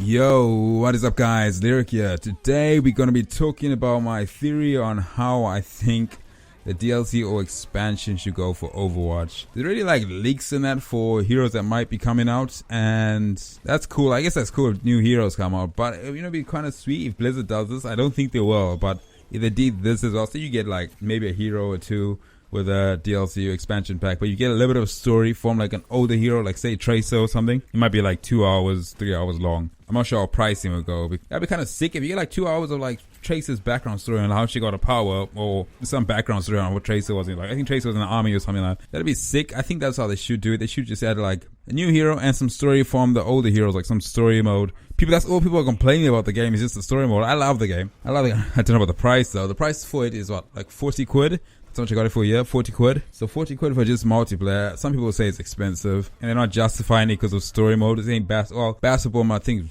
Yo, what is up guys, Leoric here. Today we're going to be talking about my theory on how I think the DLC or expansion should go for Overwatch. There's already like leaks in that for heroes that might be coming out, and that's cool. I guess that's cool if new heroes come out, but it'd be kind of sweet if Blizzard does this. I don't think they will, but if they did this as well, so you get like maybe a hero or two with a DLC or expansion pack, but you get a little bit of story from like an older hero, like say Tracer or something. It might be like 2 hours, 3 hours long. I'm not sure how pricing would go. That'd be kind of sick if you get like 2 hours of like Tracer's background story on how she got a power up, or some background story on what Tracer was in. Like I think Tracer was in the army or something like that. That'd be sick. I think that's how they should do it. They should just add like a new hero and some story from the older heroes, like some story mode. That's all people are complaining about the game, is just the story mode. I love the game. I don't know about the price though. The price for it is what, like 40 quid? That's how much I got it for a year, 40 quid. So 40 quid for just multiplayer. Some people say it's expensive, and they're not justifying it because of story mode. It ain't basketball, I think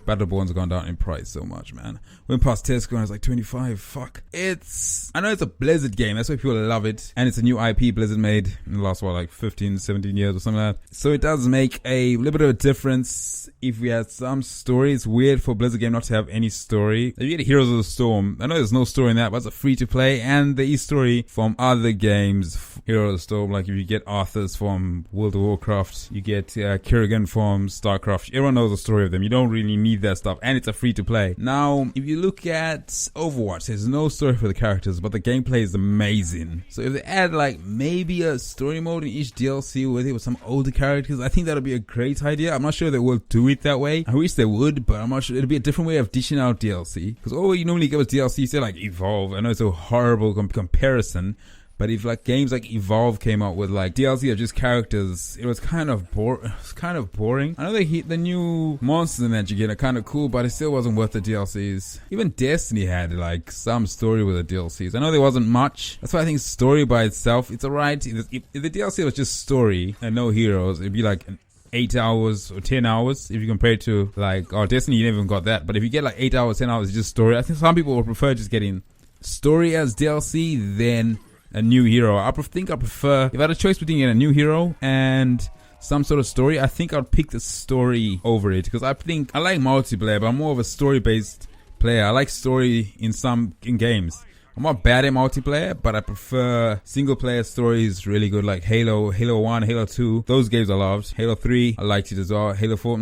Battleborn's gone down in price so much, man. Went past Tesco and it's like 25. Fuck. I know it's a Blizzard game, that's why people love it. And it's a new IP Blizzard made in the last, like 15, 17 years or something like that. So it does make a little bit of a difference if we had some story. It's weird for a Blizzard game not to have any story. If you get Heroes of the Storm, I know there's no story in that, but it's a free to play. And there is story from other games. Heroes of the Storm, like if you get Arthur's from World of Warcraft, you get Kerrigan from StarCraft. Everyone knows the story of them. You don't really need that stuff, and it's a free to play. Now if you look at Overwatch, there's no story for the characters, but the gameplay is amazing. So if they add like maybe a story mode in each DLC with some older characters, I think that would be a great idea. I'm not sure they will do it that way. I wish they would, but I'm not sure. It'll be a different way of dishing out DLC, because all you normally get with DLC, say like Evolve. I know it's a horrible comparison, but if like games like Evolve came out with like DLC of just characters, it was kind of boring. I know the new monsters in that you get are kind of cool, but it still wasn't worth the DLCs. Even Destiny had like some story with the DLCs. I know there wasn't much. That's why I think story by itself, it's alright. If the DLC was just story and no heroes, it'd be like 8 hours or 10 hours if you compare it to like Destiny. You never even got that. But if you get like 8 hours, 10 hours just story, I think some people would prefer just getting story as DLC than a new hero. I prefer, if I had a choice between getting a new hero and some sort of story, I think I'd pick the story over it, because I like multiplayer, but I'm more of a story based player. I like story in games. I'm not bad at multiplayer, but I prefer single player stories. Really good, like Halo 1, Halo 2. Those games I loved. Halo 3, I liked it as well. Halo 4,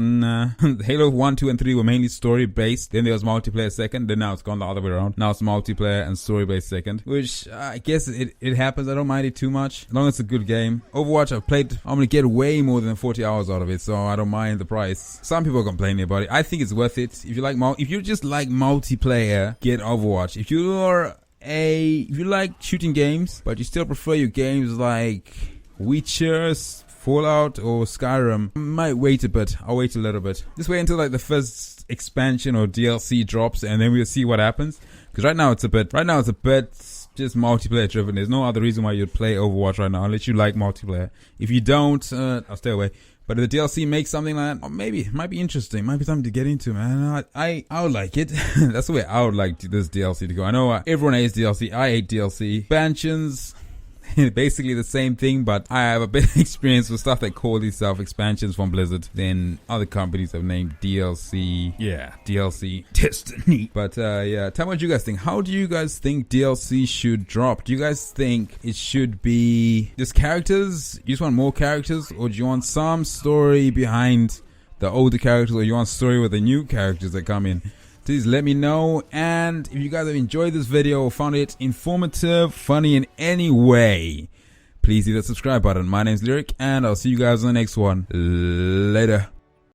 Halo 1, 2, and 3 were mainly story based. Then there was multiplayer second. Then now it's gone the other way around. Now it's multiplayer and story based second, which I guess it happens. I don't mind it too much, as long as it's a good game. Overwatch, I'm gonna get way more than 40 hours out of it, so I don't mind the price. Some people are complaining about it. I think it's worth it. If you just like multiplayer, get Overwatch. If you like shooting games, but you still prefer your games like Witcher, Fallout, or Skyrim, I might wait a bit. I'll wait a little bit. Just wait until like the first expansion or DLC drops, and then we'll see what happens. Because right now it's a bit just multiplayer driven. There's no other reason why you'd play Overwatch right now unless you like multiplayer. If you don't, I'll stay away. But if the DLC makes something like that, maybe it might be interesting. Might be something to get into, man. I would like it. That's the way I would like this DLC to go. I know everyone hates DLC. I hate DLC. Expansions, basically the same thing, but I have a bit of experience with stuff that call themselves expansions from Blizzard. Then other companies have named DLC. Yeah, DLC Destiny. But yeah, tell me what you guys think. How do you guys think DLC should drop? Do you guys think it should be just characters? You just want more characters, or do you want some story behind the older characters, or you want story with the new characters that come in? Please let me know. And if you guys have enjoyed this video or found it informative, funny in any way, please hit the subscribe button. My name's Leoric, and I'll see you guys on the next one. Later.